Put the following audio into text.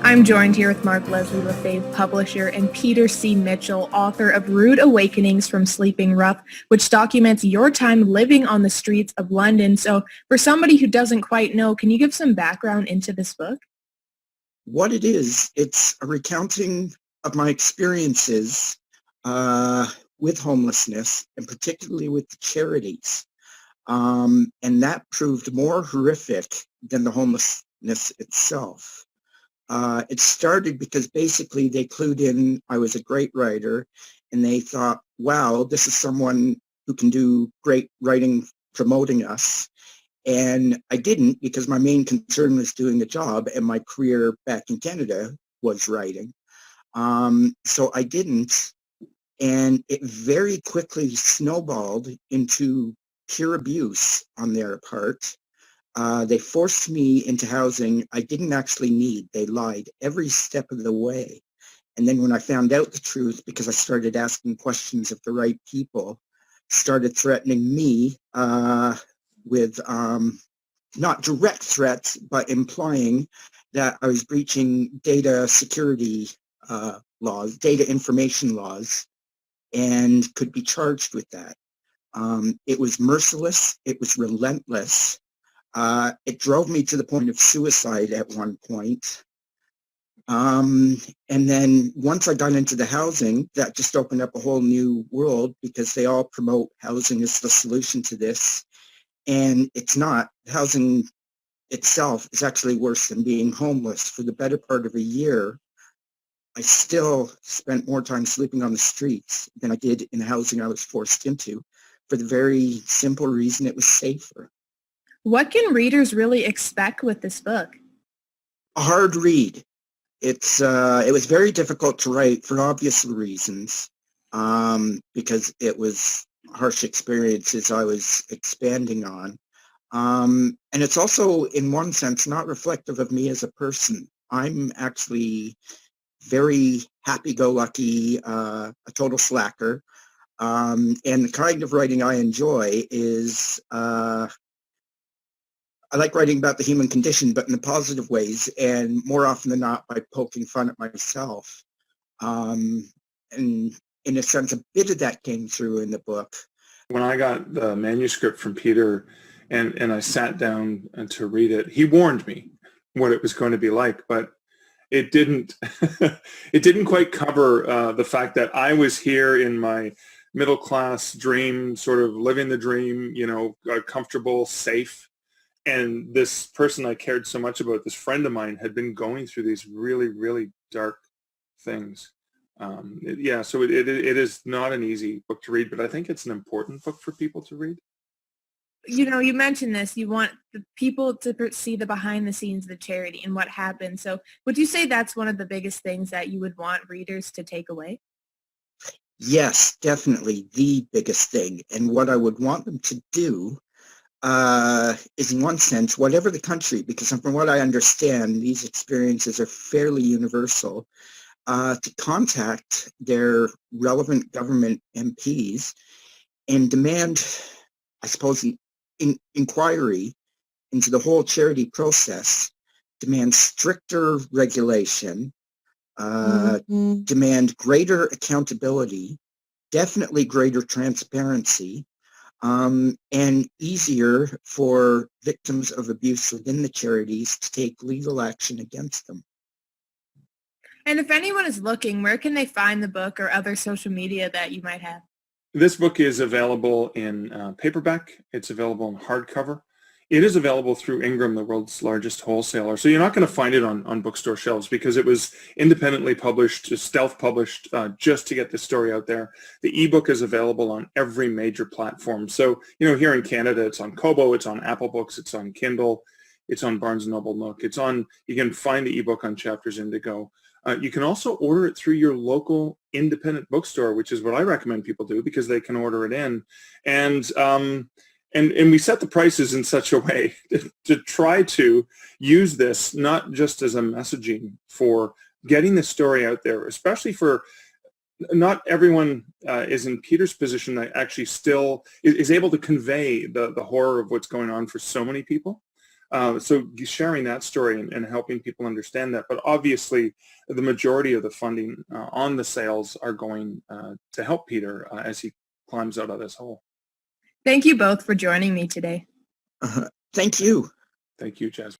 I'm joined here with Mark Leslie Lefebvre, publisher, and Peter C. Mitchell, author of Rude Awakenings from Sleeping Rough, which documents your time living on the streets of London. So for somebody who doesn't quite know, can you give some background into this book? What it is, it's a recounting of my experiences with homelessness, and particularly with the charities. And that proved more horrific than the homelessness itself. It started because basically they clued in I was a great writer, and they thought, wow, this is someone who can do great writing promoting us. And I didn't, because my main concern was doing the job, and my career back in Canada was writing. So I didn't, and it very quickly snowballed into pure abuse on their part. They forced me into housing I didn't actually need. They lied every step of the way. And then when I found out the truth, because I started asking questions of the right people, started threatening me with not direct threats, but implying that I was breaching data security laws, data information laws, and could be charged with that. It was merciless. It was relentless. It drove me to the point of suicide at one point. And then once I got into the housing, that just opened up a whole new world, because they all promote housing as the solution to this. And it's not. Housing itself is actually worse than being homeless. For the better part of a year, I still spent more time sleeping on the streets than I did in the housing I was forced into, for the very simple reason it was safer. What can readers really expect with this book? A hard read. It was very difficult to write for obvious reasons, because it was harsh experiences I was expanding on. And it's also, in one sense, not reflective of me as a person. I'm actually very happy-go-lucky, a total slacker. And the kind of writing I enjoy is, I like writing about the human condition, but in the positive ways, and more often than not by poking fun at myself. And in a sense, a bit of that came through in the book. When I got the manuscript from Peter and I sat down to read it, he warned me what it was going to be like, but it didn't it didn't quite cover the fact that I was here in my middle class dream, sort of living the dream, comfortable, safe. And this person I cared so much about, this friend of mine, had been going through these really, really dark things. So it is not an easy book to read, but I think it's an important book for people to read. You mentioned this, you want the people to see the behind the scenes of the charity and what happened. So would you say that's one of the biggest things that you would want readers to take away? Yes, definitely the biggest thing. And what I would want them to do is, in one sense, whatever the country, because from what I understand, these experiences are fairly universal, to contact their relevant government MPs and demand, I suppose, inquiry into the whole charity process, demand stricter regulation, demand greater accountability, definitely greater transparency, and easier for victims of abuse within the charities to take legal action against them. And if anyone is looking, where can they find the book or other social media that you might have? This book is available in paperback. It's available in hardcover. It is available through Ingram, the world's largest wholesaler. So you're not going to find it on bookstore shelves, because it was independently published, self-published, just to get the story out there. The ebook is available on every major platform. So, here in Canada, it's on Kobo, it's on Apple Books, it's on Kindle, it's on Barnes & Noble Nook. You can find the ebook on Chapters Indigo. You can also order it through your local independent bookstore, which is what I recommend people do, because they can order it in. And we set the prices in such a way to try to use this not just as a messaging for getting the story out there, especially for not everyone is in Peter's position that actually still is able to convey the horror of what's going on for so many people. So sharing that story and helping people understand that. But obviously, the majority of the funding on the sales are going to help Peter as he climbs out of this hole. Thank you both for joining me today. Thank you. Thank you, Jasmine.